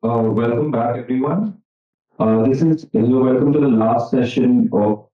Welcome back, everyone. Welcome to the last session of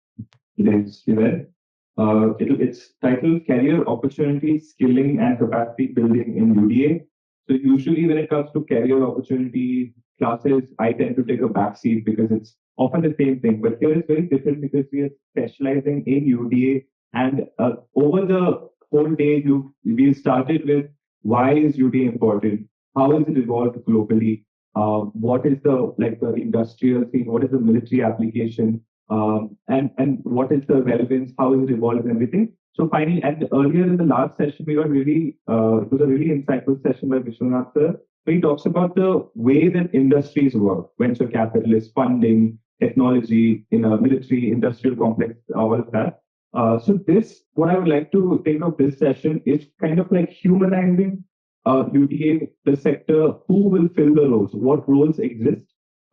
today's event. It's titled Career Opportunities, Skilling and Capacity Building in UDA. So usually when it comes to career opportunity classes, I tend to take a backseat because it's often the same thing. But here it's very different because we are specializing in UDA, and over the whole day, we started with why is UDA important? How has it evolved globally? What is the industrial scene? What is the military application? And what is the relevance? How is it evolved and everything? So finally, and earlier in the last session, we got really it was a really insightful session by Vishwanath sir. So he talks about the way that industries work, venture capitalists, funding, technology, military, industrial complex, all of that. What I would like to take of this session is kind of like humanizing UDA, the sector, who will fill the roles, what roles exist,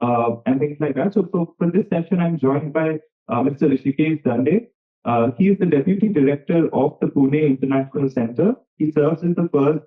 and things like that. So for this session, I'm joined by Mr. Rishikesh Dande. He is the Deputy Director of the Pune International Center. He serves as the first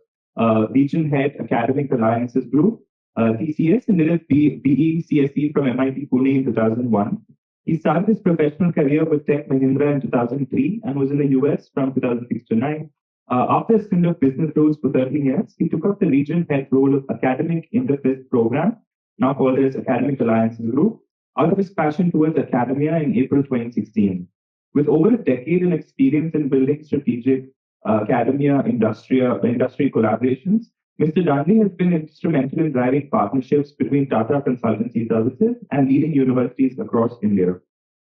Region Head Academic Alliances Group, TCS, and then BECSE from MIT Pune in 2001. He started his professional career with Tech Mahindra in 2003 and was in the US from 2006 to 9. After a stint of business roles for 13 years, he took up the region head role of Academic Interface Program, now called as Academic Alliances Group, out of his passion towards academia in April 2016. With over a decade in experience in building strategic academia industry collaborations, Mr. Dande has been instrumental in driving partnerships between Tata Consultancy Services and leading universities across India.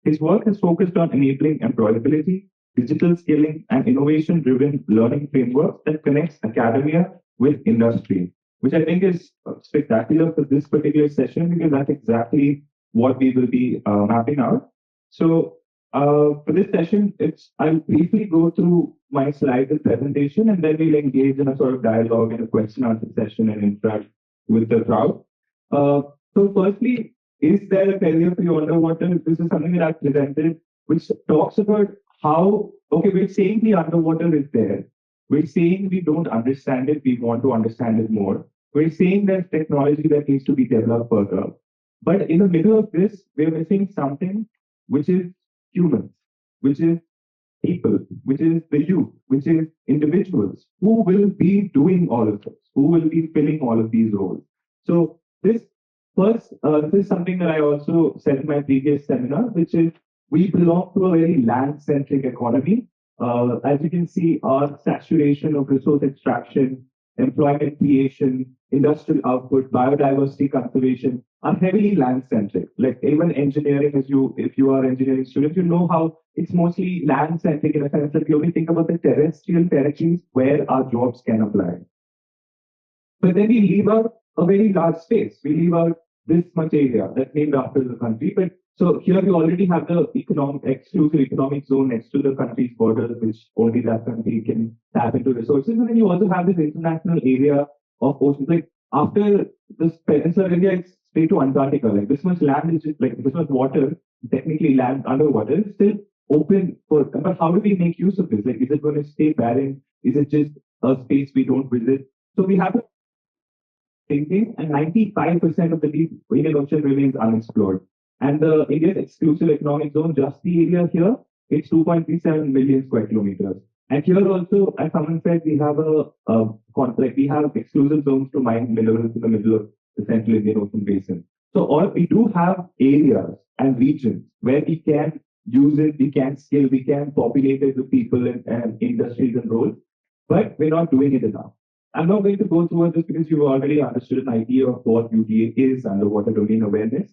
His work has focused on enabling employability, digital skilling, and innovation-driven learning frameworks that connects academia with industry, which I think is spectacular for this particular session because that's exactly what we will be mapping out. So for this session, I'll briefly go through my slides and presentation, and then we'll engage in a sort of dialogue and a question-answer session and interact with the crowd. So firstly, is there a career for you underwater? This is something that I've presented, which talks about we're saying the underwater is there. We're saying we don't understand it. We want to understand it more. We're saying there's technology that needs to be developed further. But in the middle of this, we're missing something which is humans, which is people, which is the youth, which is individuals who will be doing all of this, who will be filling all of these roles. So this is something that I also said in my previous seminar, which is we belong to a very land-centric economy. As you can see, our saturation of resource extraction, employment creation, industrial output, biodiversity conservation are heavily land-centric. Like even engineering, if you are engineering students, you know how it's mostly land-centric in a sense that we only think about the terrestrial territories where our jobs can apply. But then we leave out a very large space. We leave out this much area that's named after the country. But so here we already have the exclusive economic zone next to the country's borders, which only that country can tap into resources. And then you also have this international area of oceans. Like after this peninsula India, it's straight to Antarctica. Like this much land is just like this much water, technically land underwater, is still open for. But how do we make use of this? Like, is it going to stay barren? Is it just a space we don't visit? So we have to thinking, and 95% of the deep Indian Ocean remains unexplored. And the India's exclusive economic zone, just the area here, it's 2.37 million square kilometers. And here also, as someone said, we have we have exclusive zones to mine minerals in the middle of the Central Indian Ocean Basin. So we do have areas and regions where we can use it, we can scale, we can populate it with people and industries and roles, but we're not doing it enough. I'm not going to go through this because you've already understood an idea of what UDA is, underwater domain awareness.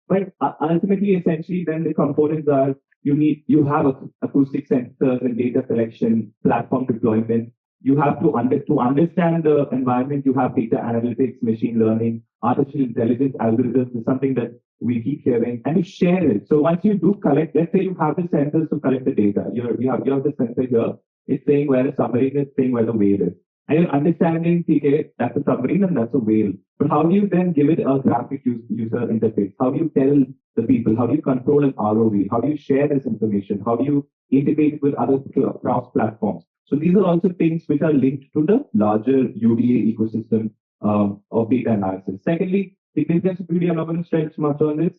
But ultimately, essentially, then the components are you have acoustic sensors and data collection, platform deployment. You have to understand the environment. You have data analytics, machine learning, artificial intelligence algorithms is something that we keep hearing, and you share it. So once you do collect, let's say you have the sensors to collect the data. You have the sensor here. It's saying where the submarine is, saying where the whale is. And you're understanding, okay, that's a submarine and that's a whale. But how do you then give it a graphic user interface? How do you tell the people? How do you control an ROV? How do you share this information? How do you integrate with other cross platforms? So these are also things which are linked to the larger UDA ecosystem of data analysis. Secondly, significant security, I'm not going to stretch much on this.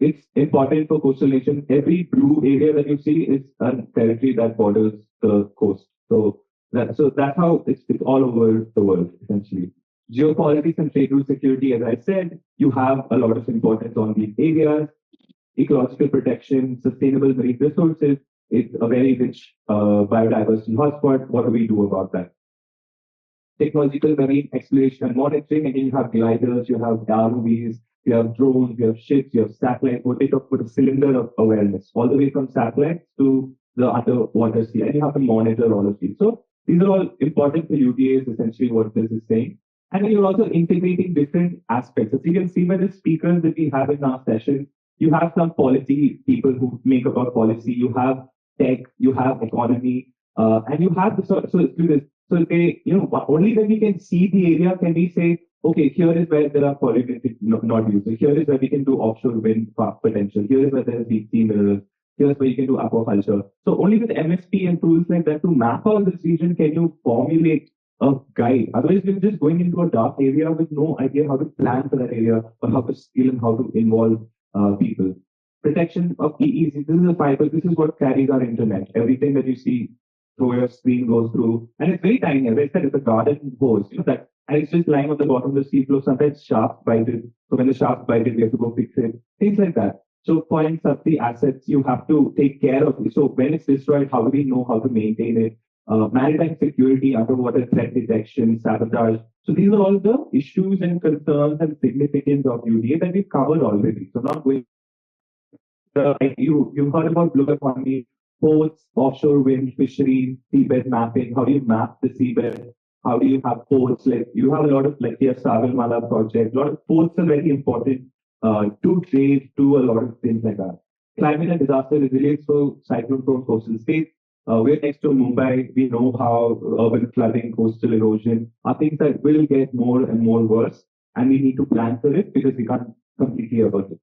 It's important for coastal nations. Every blue area that you see is a territory that borders the coast. So that's how it's all over the world, essentially. Geopolitics and trade route security, as I said, you have a lot of importance on these areas. Ecological protection, sustainable marine resources. It's a very rich biodiversity hotspot. What do we do about that? Technological marine exploration and monitoring. Again, you have gliders, you have ROVs, you have drones, you have ships, you have satellites. What they talk about a cylinder of awareness, all the way from satellites to the underwater sea. And you have to monitor all of these. So these are all important for UDAs, essentially what this is saying. And then you're also integrating different aspects. As you can see by the speakers that we have in our session, you have some policy people who make about policy, you have tech, you have economy, and you have the so they, only when we can see the area can we say, okay, here is where there are polyglottic not used. Here is where we can do offshore wind park potential. Here is where there is deep sea minerals. Here is where you can do aquaculture. So only with MSP and tools like that to map out this region can you formulate a guide. Otherwise, we're just going into a dark area with no idea how to plan for that area or how to skill and how to involve people. Protection of EEZ. This is a fiber. This is what carries our internet. Everything that you see through your screen goes through, and it's very tiny. As I said, it's a garden hose. That, and it's just lying on the bottom of the sea floor. Sometimes sharks bite it. So when the sharks bite it, we have to go fix it. Things like that. So for the assets, you have to take care of it. So when it's destroyed, how do we know how to maintain it? Maritime security, underwater threat detection, sabotage. So these are all the issues and concerns and significance of UDA that we've covered already. So not going. You've heard about blue economy, ports, offshore wind, fisheries, seabed mapping. How do you map the seabed? How do you have ports? Like you have a lot of like here Sagarmala project. A lot of ports are very important to trade, to a lot of things like that. Climate and disaster resilience for cyclone-prone coastal states. We're next to Mumbai. We know how urban flooding, coastal erosion are things that will get more and more worse, and we need to plan for it because we can't completely avoid it.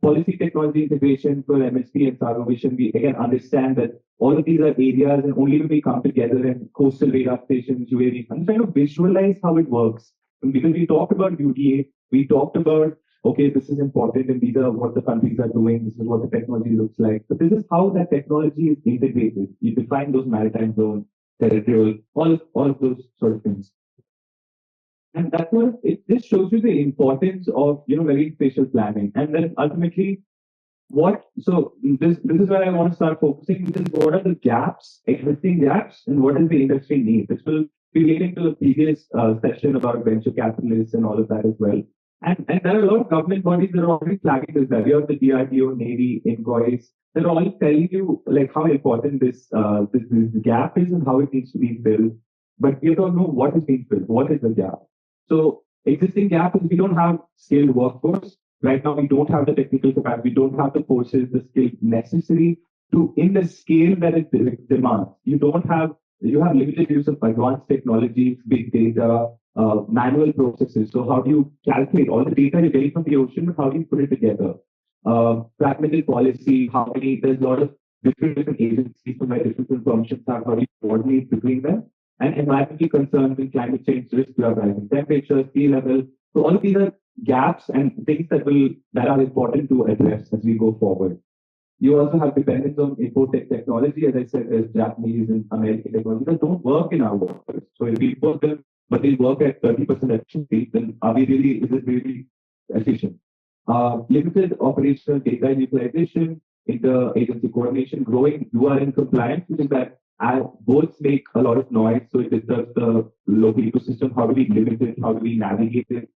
Policy technology integration for MSP and Cargo Vision, we again understand that all of these are areas, and only when we come together in coastal radar stations, UAV, and trying to visualize how it works. And because we talked about UDA, we talked about, okay, this is important, and these are what the countries are doing, this is what the technology looks like. But this is how that technology is integrated. You define those maritime zones, territorial, all of those sort of things. And that's what this shows you the importance of marine spatial planning. And then ultimately, this is where I want to start focusing, which is what are the gaps, existing gaps, and what does the industry need? This will be relating to the previous session about venture capitalists and all of that as well. And there are a lot of government bodies that are already flagging this. We have the DRDO, Navy, inquiries. They're all telling you like how important this gap is and how it needs to be filled. But we don't know what is being filled. What is the gap? So existing gap is we don't have skilled workforce. Right now, we don't have the technical capacity. We don't have the courses, the skills necessary to in the scale that it demands. You have limited use of advanced technologies, big data, manual processes. So how do you calculate all the data you're getting from the ocean, but how do you put it together? Fragmented policy, there's a lot of different agencies from where different functions have, how do you coordinate between them? And environmental concerns and climate change risk, we are rising temperature, sea level. So all of these are gaps and things that are important to address as we go forward. You also have dependence on import technology, as I said, there's Japanese and American technology that don't work in our waters. So if we import them, but they work at 30% efficiency, then is it really efficient? Limited operational data utilization, inter-agency coordination, growing URN compliance, which is that boats make a lot of noise, so it disturbs the local ecosystem. How do we limit it? How do we navigate it?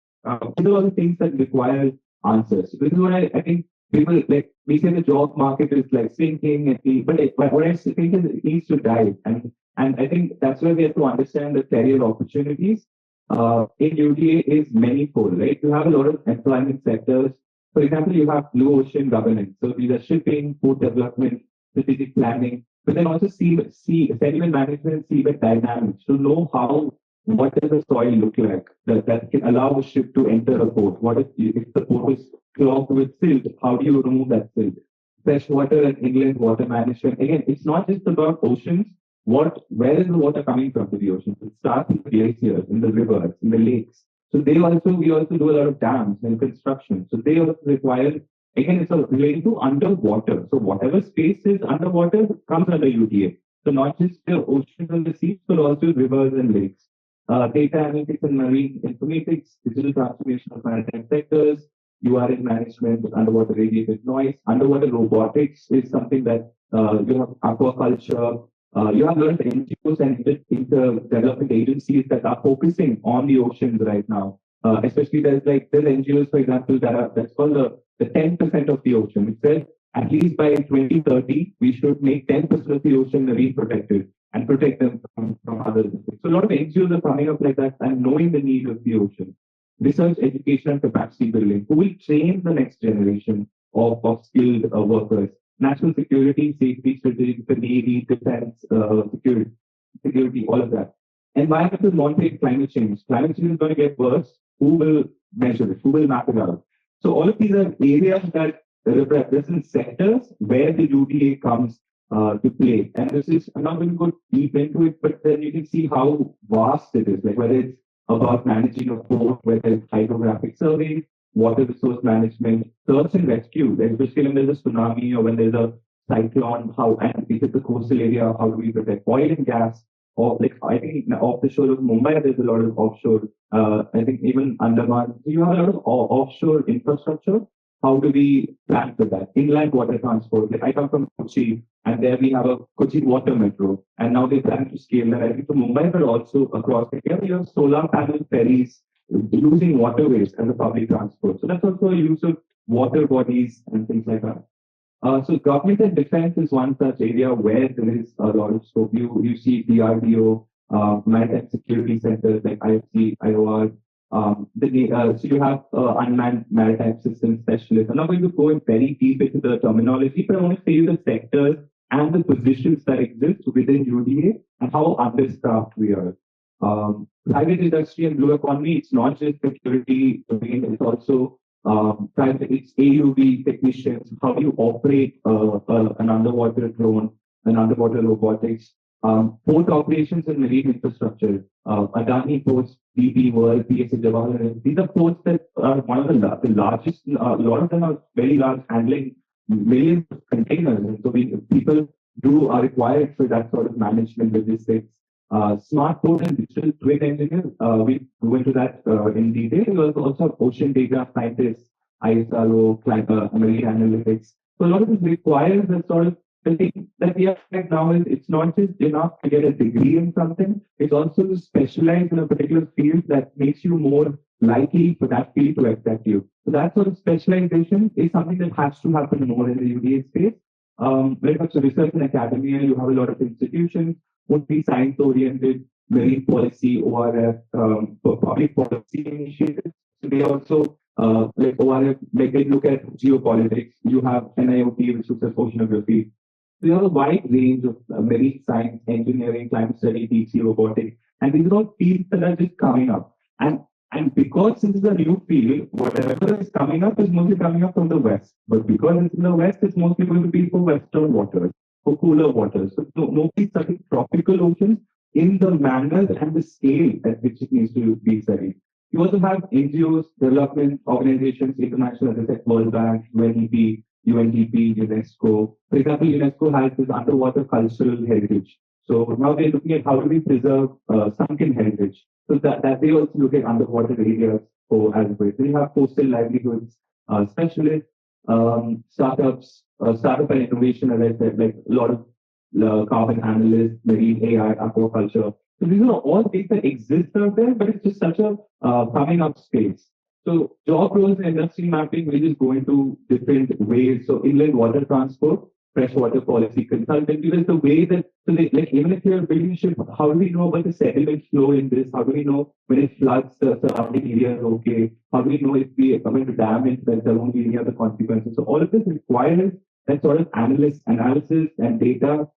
These are all the things that require answers. So this is what I think people like. We say the job market is like sinking, but what I think is it needs to dive, and I think that's where we have to understand the career opportunities. In UDA is manifold, right? You have a lot of employment sectors. For example, you have blue ocean governance. So these are shipping, port development, strategic planning. But then also sediment management, seabed dynamics to know what does the soil look like that can allow a ship to enter a port. What if the port is clogged with silt? How do you remove that silt? Freshwater and inland water management. Again, it's not just about oceans. Where is the water coming from to the oceans? It starts in the glaciers, in the rivers, in the lakes. So we also do a lot of dams and construction. So they also require, again, it's related to underwater. So whatever space is underwater comes under UDA. So not just the oceans and the seas, but also rivers and lakes. Data analytics and marine informatics, digital transformation of maritime sectors, URL management, underwater radiated noise, underwater robotics is something that you have aquaculture. You have a lot of NGOs and development agencies that are focusing on the oceans right now. Especially there's NGOs, for example, that's called the 10% of the ocean. It says at least by 2030, we should make 10% of the ocean marine protected and protect them from others. So a lot of NGOs are coming up like that and knowing the need of the ocean. Research, education, and capacity building. Who will train the next generation of skilled workers? National security, safety, strategy, the Navy, defense, security, all of that. Environmental monitoring, climate change. Climate change is going to get worse. Who will measure it? Who will map it out? So all of these are areas that represent sectors where the UDA comes to play. And this is, I'm not going to go deep into it, but then you can see how vast it is, like whether it's about managing a port, whether it's hydrographic survey, water resource management, search and rescue, especially when there's a tsunami or when there's a cyclone, and if it's a coastal area, how do we protect oil and gas? Or like I think off the shore of Mumbai, there's a lot of offshore. I think even Andaman, you have a lot of offshore infrastructure. How do we plan for that? Inland water transport. Like I come from Kochi, and there we have a Kochi water metro, and now they plan to scale that. I think to Mumbai, but also across India, we have solar panel ferries using waterways as a public transport. So that's also a use of water bodies and things like that. So government and defense is one such area where there is a lot of scope. You see DRDO, maritime security centers like IFC, IOR. So you have unmanned maritime system specialists. I'm not going to go in very deep into the terminology, but I want to say you the sectors and the positions that exist within UDA and how understaffed we are. Private industry and blue economy, it's not just security, it's also private, it's AUV technicians, how do you operate an underwater drone, an underwater robotics, port operations and marine infrastructure, Adani ports, DB World, PSA Jawaharlal. These are ports that are one of the largest, a lot of them are very large, handling millions of containers. And so people are required for that sort of management logistics. Smart port and digital twin engineers, we go into that in detail. We also have ocean data scientists, ISRO, marine analytics. So a lot of this requires that sort of the thing that we have right now is it's not just enough to get a degree in something, it's also to specialize in a particular field that makes you more likely for that field to accept you. So that sort of specialization is something that has to happen more in the UDA space. When it comes to research and academia, you have a lot of institutions, would be science-oriented, marine policy, ORF, public policy initiatives. So they also, like ORF, they look at geopolitics. You have NIOT, which looks at oceanography. So you have a wide range of marine science, engineering, climate study, deep sea robotics, and these are all fields that are just coming up. And because this is a new field, whatever is coming up is mostly coming up from the west. But because it's in the west, it's mostly going to be for western waters, for cooler waters. So nobody's studying tropical oceans in the manner and the scale at which it needs to be studied. You also have NGOs, development organizations, international, as I said, World Bank, UNEP, UNDP, UNESCO. For example, UNESCO has this underwater cultural heritage. So now they're looking at how do we preserve sunken heritage. So that they also look at underwater areas for as well. So you have coastal livelihoods, specialists, startups, startup and innovation, as I said, like a lot of carbon analysts, marine AI, aquaculture. So these are all things that exist out there, but it's just such a coming up space. So job roles and industry mapping, we just go into different ways. So inland water transport, freshwater policy consultant, because the way that, so they, like even if you're building a ship, how do we know about the sediment flow in this? How do we know when it floods the surrounding area is okay? How do we know if we are going to dam it, that there won't be any other consequences? So all of this requires that sort of analysis and data.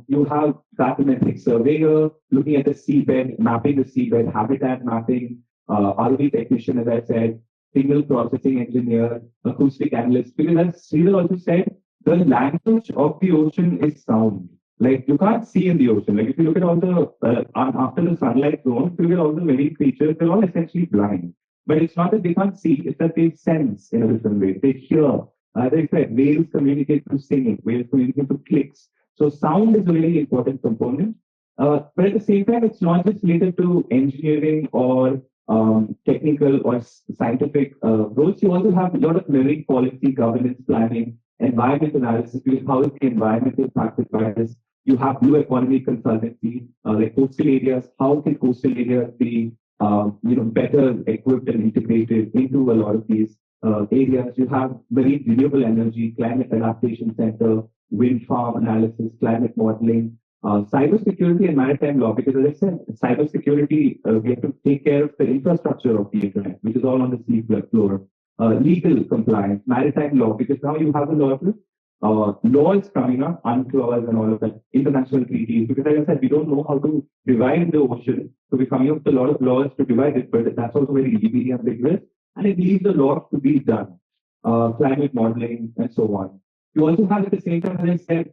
You have bathymetric surveyor looking at the seabed, mapping the seabed, habitat mapping, ROV technician, as I said, signal processing engineer, acoustic analyst, because as Sridhar also said, the language of the ocean is sound. Like you can't see in the ocean. Like if you look at all the after the sunlight zone, if you look at all the marine creatures, they're all essentially blind. But it's not that they can't see; it's that they sense in a different way. They hear. As I said, whales communicate through singing. Whales communicate through clicks. So sound is a very important component. But at the same time, it's not just related to engineering or technical or scientific roles. You also have a lot of marine policy, governance, planning, environment analysis, because how is the environment impacted by this? You have blue economy consultancy, like coastal areas. How can coastal areas be, better equipped and integrated into a lot of these areas? You have marine renewable energy, climate adaptation center, wind farm analysis, climate modeling, cybersecurity and maritime law, because as I said, cybersecurity, we have to take care of the infrastructure of the internet, which is all on the sea floor. Legal compliance, maritime law, because now you have a lot of laws coming up, UNCLOS and all of that, international treaties, because like I said, we don't know how to divide the ocean. So we're coming up with a lot of laws to divide it, but that's also very legally ambiguous, and it leaves a lot to be done. Climate modeling and so on. You also have at the same time, as I said,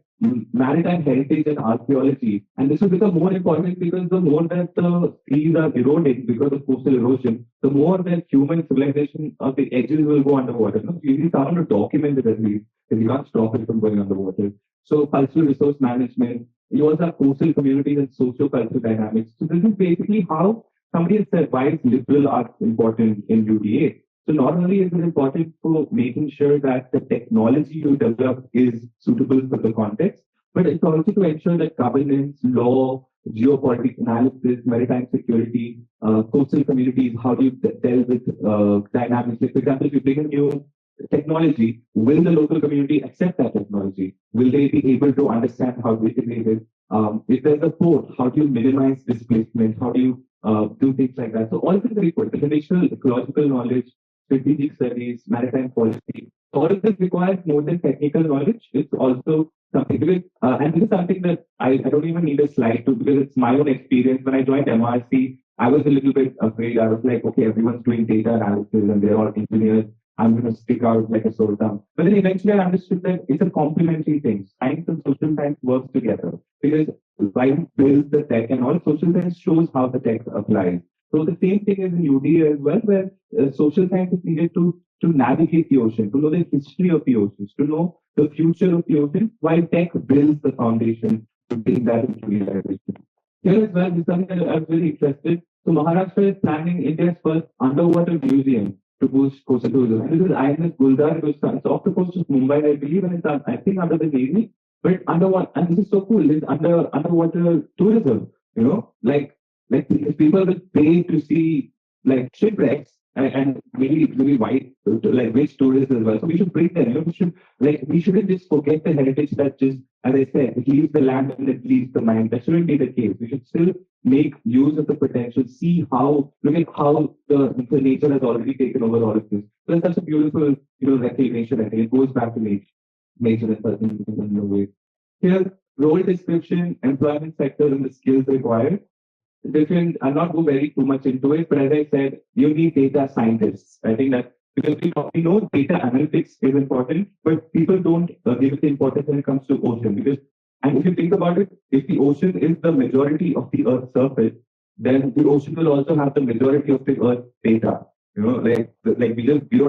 maritime heritage and archaeology. And this will become more important because the more that the seas are eroding because of coastal erosion, the more that human civilization of the edges will go underwater. No? You need someone to document it at least, because you can't stop it from going underwater. So cultural resource management. You also have coastal communities and socio-cultural dynamics. So this is basically how somebody has said why is liberal arts important in UDA. So not only is it important for making sure that the technology you develop is suitable for the context, but it's also to ensure that governance, law, geopolitics analysis, maritime security, coastal communities, how do you deal with dynamics? Like, for example, if you bring a new technology, will the local community accept that technology? Will they be able to understand how to integrate it? If there's a port, how do you minimize displacement? How do you do things like that? So all things are important. The traditional ecological knowledge, strategic studies, maritime policy. All of this requires more than technical knowledge. It's also something, because, and this is something that I don't even need a slide to, because it's my own experience. When I joined MRC, I was a little bit afraid. I was like, okay, everyone's doing data analysis and they're all engineers. I'm going to stick out like a sore thumb. But then eventually I understood that it's a complementary thing. Science and social science works together, because science builds the tech and all social science shows how the tech applies. So the same thing is in UDA as well, where social science is needed to navigate the ocean, to know the history of the oceans, to know the future of the ocean, while tech builds the foundation to bring that into realization. Here as well, this is something that I was very interested. So Maharashtra is planning India's first underwater museum to boost coastal tourism. And this is INS Guldar. It's off the coast of Mumbai, I believe, and it's I think under the Navy. But underwater, and this is so cool. It's underwater tourism. If people will pay to see like shipwrecks and maybe white like rich tourists as well. So we should bring them. We shouldn't just forget the heritage that just, as I said, it leaves the land and it leaves the mind. That shouldn't be the case. We should still make use of the potential, look at how the nature has already taken over all of this. So that's such a beautiful, reclamation. I think it goes back to nature in a way. Here, role description, employment sector, and the skills required. Different, I'll not go very too much into it, but as I said, you need data scientists. I think that because we know data analytics is important, but people don't give it the importance when it comes to ocean. And if you think about it, if the ocean is the majority of the Earth's surface, then the ocean will also have the majority of the Earth's data. We don't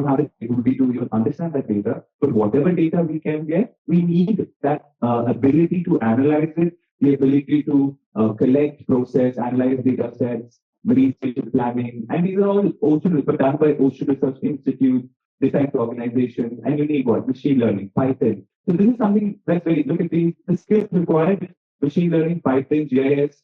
have the ability to even understand that data, but whatever data we can get, we need that ability to analyze it, the ability to collect, process, analyze data sets, marine spatial planning, and these are all done by Ocean Research Institute, defense organizations, and you need what? Machine learning, Python. So this is something that's look at the skills required: machine learning, Python, GIS,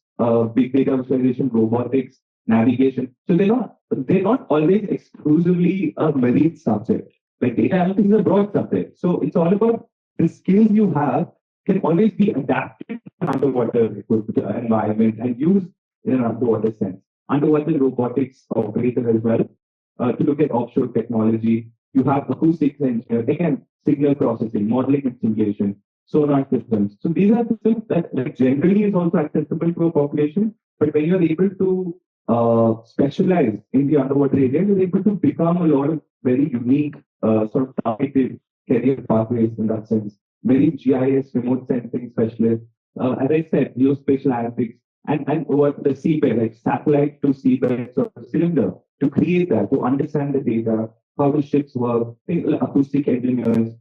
big data visualization, robotics, navigation. So they're not always exclusively a marine subject. Like data analytics is a broad subject. So it's all about the skills you have can always be adapted to an underwater environment and used in an underwater sense. Underwater robotics operator as well. To look at offshore technology, you have acoustics engineer, again, signal processing, modeling and simulation, sonar systems. So these are systems that generally is also accessible to a population, but when you're able to specialize in the underwater area, you're able to become a lot of very unique sort of targeted career pathways in that sense. Marine GIS, remote sensing specialist, as I said, geospatial analytics and what the seabed, like satellite to seabed sort of cylinder, to create that, to understand the data, how the ships work, things like acoustic engineers.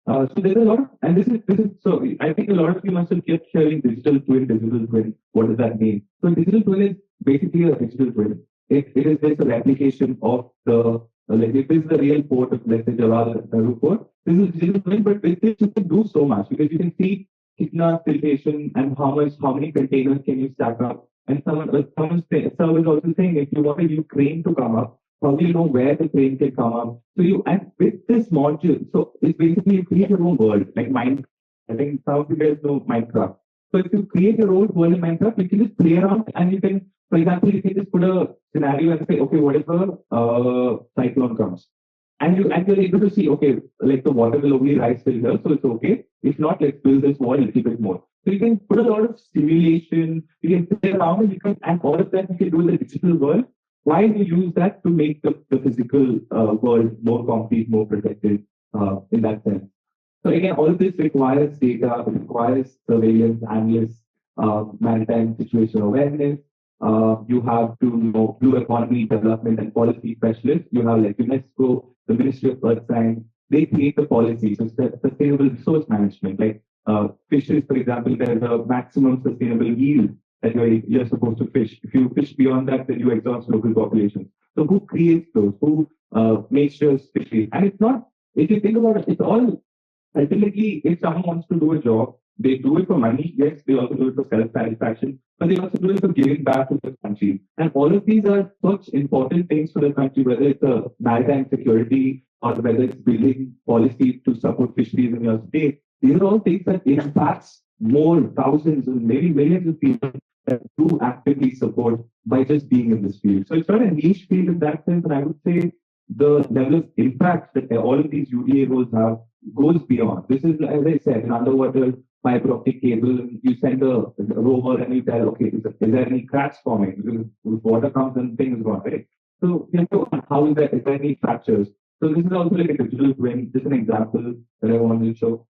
So there's a lot of, and this is so I think a lot of you must have kept hearing digital twin, digital twin. What does that mean? So digital twin is basically a digital twin. It is just a replication of the like if this is the real port of let's say Jawahar Nehru port, this is digital twin, but with this you can do so much because you can see kitna filtration and how many containers can you stack up. And someone is also saying if you want a new crane to come up, how do you know where the crane can come up? So you and with this module, so it's basically you create your own world, like Minecraft. I think some of you guys know Minecraft. So if you create your own world in Minecraft, you can just play around and you can, for example, you can just put a scenario and say, okay, what if a cyclone comes? And you're able to see, okay, like the water will only rise till here, so it's okay. If not, let's build this wall a little bit more. So you can put a lot of simulation, you can play around and you can, and all of that you can do in the digital world. Why do you use that to make the physical world more complete, more protected in that sense? So again, all of this requires data, it requires surveillance, analysts, maritime situation awareness. You have to know blue economy development and policy specialists. You have like UNESCO, the Ministry of Earth Science. They create the policy, so sustainable resource management. Like fishes, for example, there's a maximum sustainable yield that you're supposed to fish. If you fish beyond that, then you exhaust local populations. So who creates those? Who makes sure fisheries? And it's not, if you think about it, it's all ultimately, if someone wants to do a job, they do it for money. Yes, they also do it for self-satisfaction, but they also do it for giving back to the country. And all of these are such important things for the country, whether it's a maritime security or whether it's building policy to support fisheries in your state. These are all things that impacts more thousands and maybe millions of people that do actively support by just being in this field. So it's not a niche field in that sense, and I would say the level of impact that all of these UDA roles have goes beyond. This is, as I said, an underwater fiber optic cable. You send a rover and you tell, okay, is there any cracks forming? Because water comes and things go on, right? So you know, how is there any fractures? So this is also like a digital twin. Just an example that I wanted to show.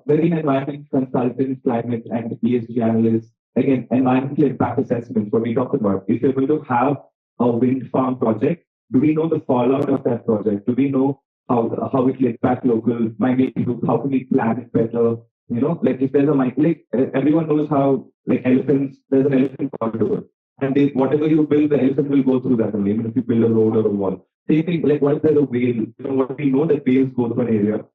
Marine environment consultants, climate and ESG analysts. Again, environmental impact assessments, what we talked about. If you're going to have a wind farm project, do we know the fallout of that project? Do we know how it will impact local migratory groups? How can we plan it better? You know, like if there's a like everyone knows how like elephants, there's an elephant corridor. And whatever you build, the elephant will go through that only, even if you build a road or a wall. Same thing, like what if there's a whale? You know, what we know that whales go through an area.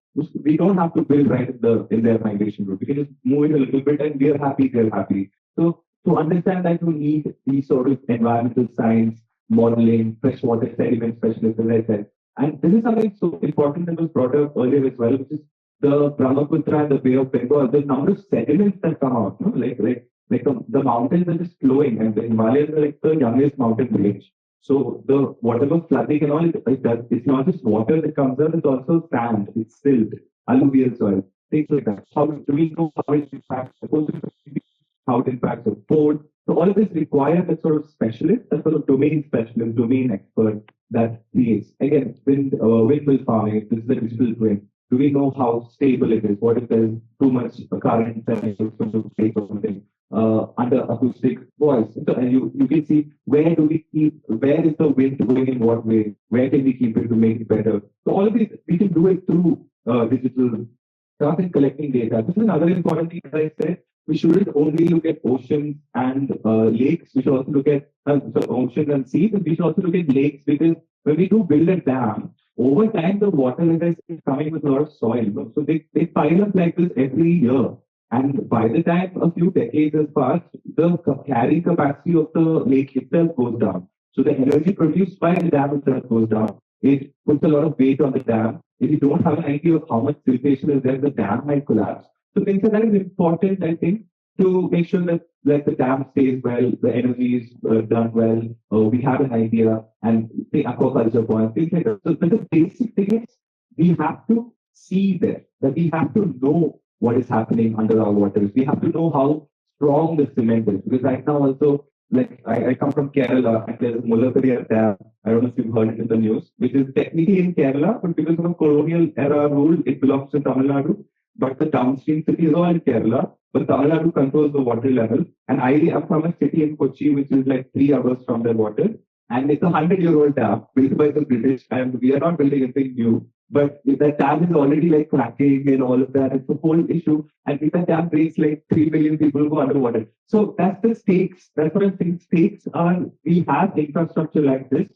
We don't have to build right in their migration route. We can just move it a little bit and we are happy, they're happy. So to understand that you need these sort of environmental science, modeling, freshwater sediment specialists, as I said. And this is something so important that was brought up earlier as well, which is the Brahmaputra and the Bay of Bengal, the number of sediments that come out, you know, like the mountains are just flowing, and the Himalayas are like the youngest mountain range. So the whatever flooding and all, it's not just water that comes out, it's also sand, it's silt, alluvial soil, things like that. How do we know how it impacts how it impacts the port? So all of this requires that sort of specialist, that sort of domain specialist, domain expert that creates. Again, windmill farming, this is the digital twin. Do we know how stable it is? What if there's too much current and it's going to break or something? Under acoustic voice. So, and you can see where is the wind going in what way? Where can we keep it to make it better? So all of this, we can do it through digital stuff and collecting data. This is another important thing, as I said. We shouldn't only look at oceans and lakes. We should also look at oceans and seas, and we should also look at lakes, because when we do build a dam, over time the water is coming with a lot of soil. So they pile up like this every year. And by the time a few decades has passed, the carrying capacity of the lake itself goes down. So the energy produced by the dam itself goes down. It puts a lot of weight on the dam. If you don't have an idea of how much siltation is there, the dam might collapse. So things like that is important, I think, to make sure that the dam stays well, the energy is done well, we have an idea, and the aquaculture points, things like that. So the basic thing is we have to see there, that we have to know what is happening under our waters. We have to know how strong the cement is, because right now also, like I come from Kerala, and there's a Moolgaokar dam. I don't know if you've heard it in the news, which is technically in Kerala, but because of a colonial era rule, it belongs to Tamil Nadu. but the downstream cities are in Kerala, but Tamil Nadu controls the water level. And I'm from a city in Kochi, which is like 3 hours from the water. And it's a 100-year-old dam built by the British, and we are not building anything new. But if that dam is already like cracking and all of that, it's a whole issue. And if that dam breaks, like 3 million people go underwater. So that's the stakes. That's what I'm saying. Stakes are, we have infrastructure like this.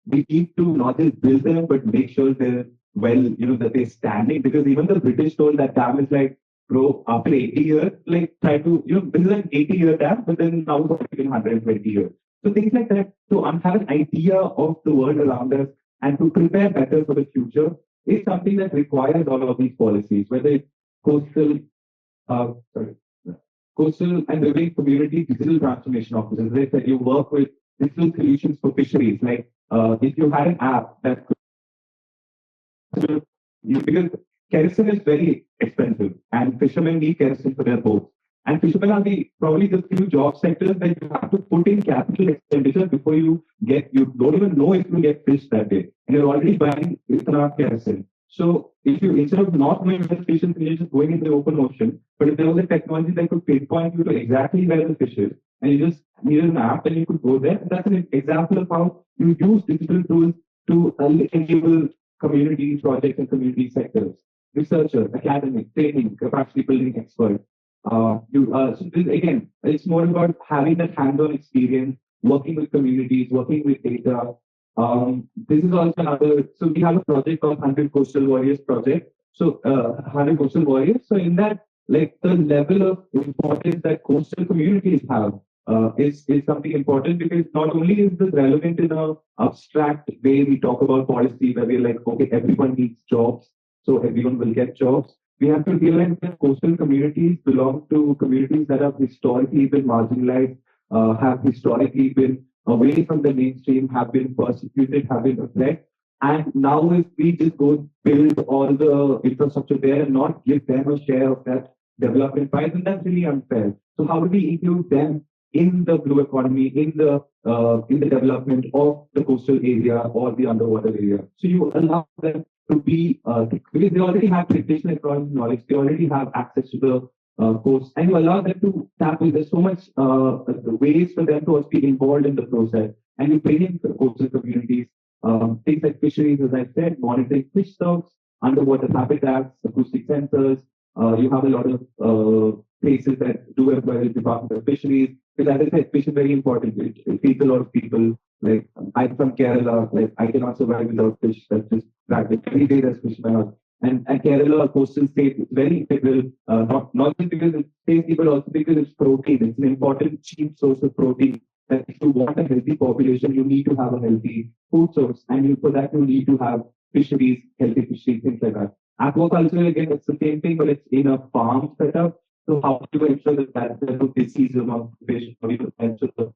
We need to not just build them, but make sure they're that they're standing. Because even the British told that dam is like, bro, after 80 years, like try to, this is an 80-year dam, but then now it's 120 years. So things like that. So have an idea of the world around us and to prepare better for the future is something that requires all of these policies, whether it's coastal, sorry, coastal and riverine community digital transformation offices. They said you work with digital solutions for fisheries. Like if you had an app that could, because kerosene is very expensive and fishermen need kerosene for their boats. And fishermen are probably the few job sectors that you have to put in capital expenditure before you don't even know if you get fish that day. And you're already buying enough kerosene. So if you, instead of not knowing where the fish is, you're just going into the open ocean. But if there was a technology that could pinpoint you to exactly where the fish is, and you just needed an app and you could go there, that's an example of how you use digital tools to enable community projects and community sectors. Researchers, academic, training, capacity building experts. So this, again, it's more about having that hands-on experience, working with communities, working with data. This is also another, so we have a project called 100 Coastal Warriors project. So 100 Coastal Warriors. So in that, like the level of importance that coastal communities have is something important, because not only is this relevant in a abstract way, we talk about policy where we're like, okay, everyone needs jobs, so everyone will get jobs. We have to realize that coastal communities belong to communities that have historically been marginalized, have historically been away from the mainstream, have been persecuted, have been oppressed. And now if we just go build all the infrastructure there and not give them a share of that development pie, then that's really unfair. So how do we include them in the blue economy, in the development of the coastal area or the underwater area? So you allow them to be, because they already have traditional economic knowledge, they already have access to the coast, and you allow them to tap in. There's so much ways for them to also be involved in the process, and you bring in the coastal communities, things like fisheries, as I said, monitoring fish stocks, underwater habitats, acoustic sensors. You have a lot of places that do it by the Department of Fisheries. Because as I said, fish is very important. It feeds a lot of people. Like I'm from Kerala, like I cannot survive without fish. That's just practice. Every day there's fish in my house. And Kerala, a coastal state, is very integral, not just because it's tasty, but also because it's protein. It's an important, cheap source of protein. That if you want a healthy population, you need to have a healthy food source. And for that, you need to have fisheries, healthy fisheries, things like that. Aquaculture, again, it's the same thing, but it's in a farm setup. So how do you ensure that there's no disease among fish? How do you ensure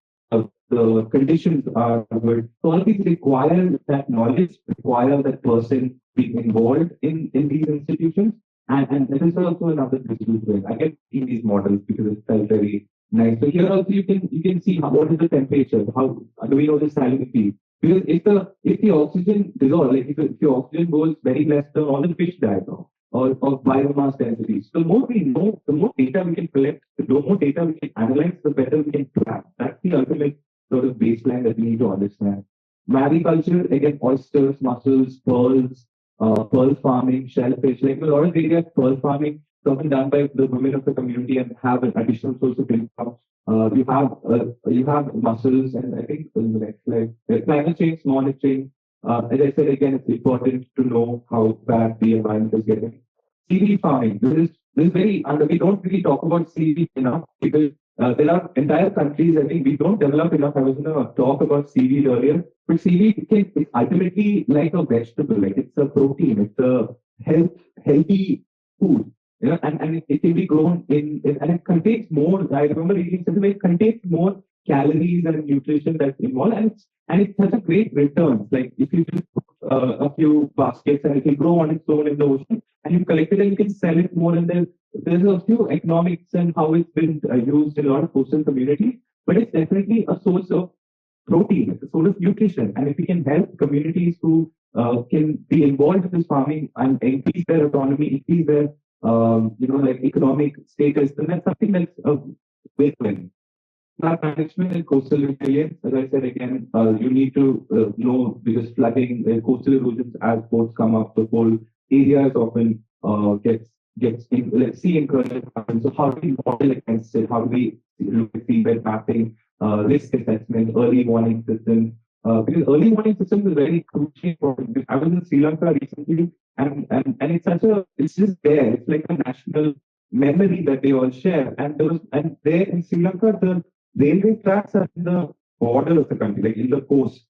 the conditions are good? So all of these require that knowledge, require that person being involved in these institutions. And this is also another digital way. I get in these models because it felt very nice. So here also you can see what is the temperature, how do we know the salinity? Because if the oxygen dissolves, like if the oxygen goes very less, then all the fish die now, or biomass densities. So the more we know, the more data we can collect, the more data we can analyze, the better we can plan. That's the ultimate sort of baseline that we need to understand. Mariculture, again, oysters, mussels, pearls, pearl farming, shellfish, like a lot of areas, pearl farming, often done by the women of the community and have an additional source of income. You have mussels, and I think in the next slide, climate change, knowledge change. As I said again, it's important to know how bad the environment is getting. Seaweed farming. This is very under. We don't really talk about seaweed enough because there are entire countries. I think we don't develop enough. I was going to talk about seaweed earlier, but seaweed is ultimately like a vegetable. Like it's a protein. It's a healthy food. And it can be grown and it contains more. I remember reading something like it contains more calories and nutrition that's involved, and it has a great return. Like if you just put a few baskets and it will grow on its own in the ocean, and you collect it and you can sell it more. And there's a few economics and how it's been used in a lot of coastal communities, but it's definitely a source of protein, it's a source of nutrition. And if we can help communities who can be involved in this farming and increase their autonomy, increase their like economic status, then that's something that's a win-win. Flood management and coastal resilience, as I said again, you need to know because flooding, coastal erosions as boats come up, the whole areas often gets in, let's see in current. So how do we model against it? How do we look at seabed mapping, risk assessment, early warning systems? Because early warning systems is very crucial. Important. I was in Sri Lanka recently, and it's just there. It's like a national memory that they all share. And there in Sri Lanka, the railway tracks are in the border of the country, like in the coast.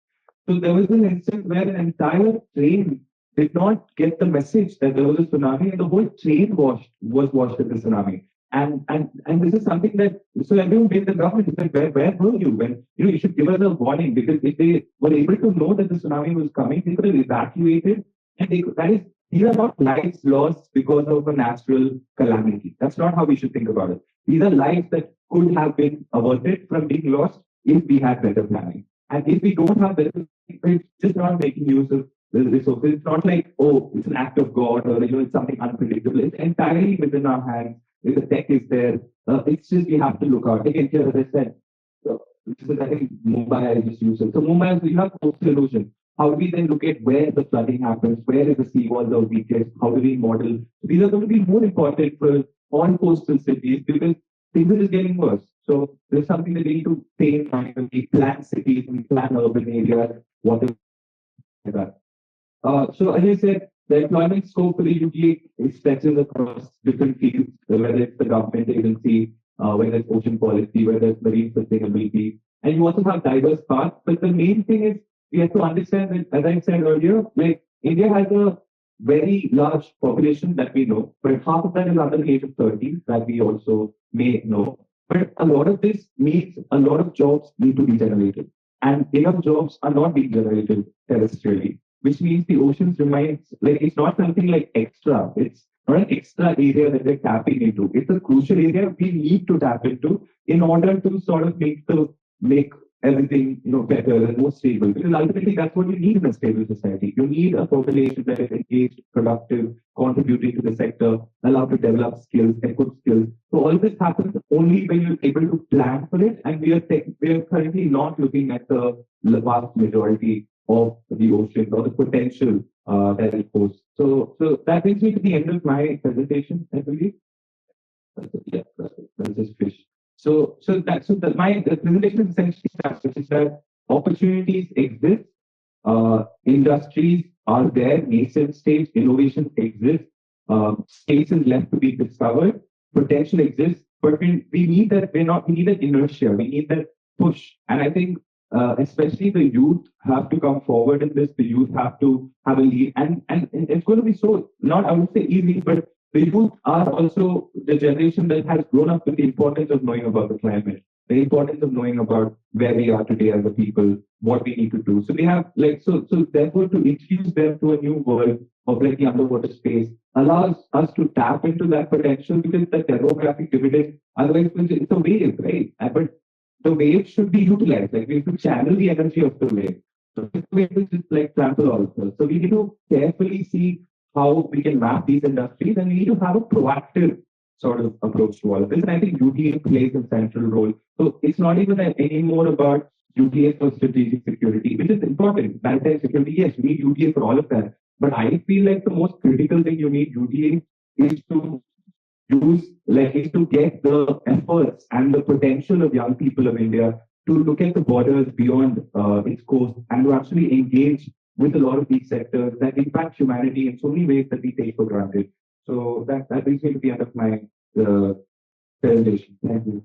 So there was an instance where an entire train did not get the message that there was a tsunami, and the whole train was washed in the tsunami. And this is something that so everyone made the government is like, where were you when you should give us a warning, because if they were able to know that the tsunami was coming, they could have evacuated, and these are not lives lost because of a natural calamity. That's not how we should think about it. These are lives that could have been averted from being lost if we had better planning. And if we don't have better, it's just not making use of the resources. It's not like, oh, it's an act of God or it's something unpredictable. It's entirely within our hands. If the tech is there, it's just we have to look out. Again, here, as I said, I think Mumbai is just useful. So Mumbai, we have coastal erosion. How do we then look at where the flooding happens? Where is the seawall or weakest? How do we model? These are going to be more important for all coastal cities because things are just getting worse. So there's something that we need to pay in mind when we plan cities, we plan urban areas, whatever like that. So as I said, the employment scope for the UDA stretches across different fields, whether it's the government agency, whether it's ocean policy, whether it's marine sustainability. And you also have diverse paths. But the main thing is we have to understand that, as I said earlier, like India has a very large population that we know, but half of that is under the age of 30 that we also may know. But a lot of this means a lot of jobs need to be generated. And enough jobs are not being generated terrestrially, which means the oceans remains like it's not something like extra. It's not an extra area that they're tapping into. It's a crucial area we need to tap into in order to sort of make everything better and more stable. Because ultimately that's what you need in a stable society. You need a population that is engaged, productive, contributing to the sector, allowed to develop skills, equip skills. So all this happens only when you're able to plan for it. And we are currently not looking at the vast majority of the ocean or the potential that it holds. So that brings me to the end of my presentation, I believe. Yeah, that's just fish. My presentation is essentially that opportunities exist, industries are there, nascent stage, innovation exists, space is left to be discovered, potential exists, but we need that we need that inertia, we need that push. And I think especially the youth have to come forward in this, the youth have to have a lead, and it's going to be so not I would say easy, but the youth are also the generation that has grown up with the importance of knowing about the climate, the importance of knowing about where we are today as a people, what we need to do. So we have so therefore to introduce them to a new world of the underwater space allows us to tap into that potential because the demographic dividend, otherwise it's a wave, right? But the wave should be utilized. We have to channel the energy of the wave. So this wave is just trample also. So we need to carefully see how we can map these industries, and we need to have a proactive sort of approach to all of this. And I think UDA plays a central role. So it's not even anymore about UDA for strategic security, which is important. Maritime security, yes, we need UDA for all of that. But I feel like the most critical thing you need UDA is to is to get the efforts and the potential of young people of India to look at the borders beyond its coast and to actually engage with a lot of these sectors that impact humanity in so many ways that we take for granted. So that brings me to the end of my presentation. Thank you.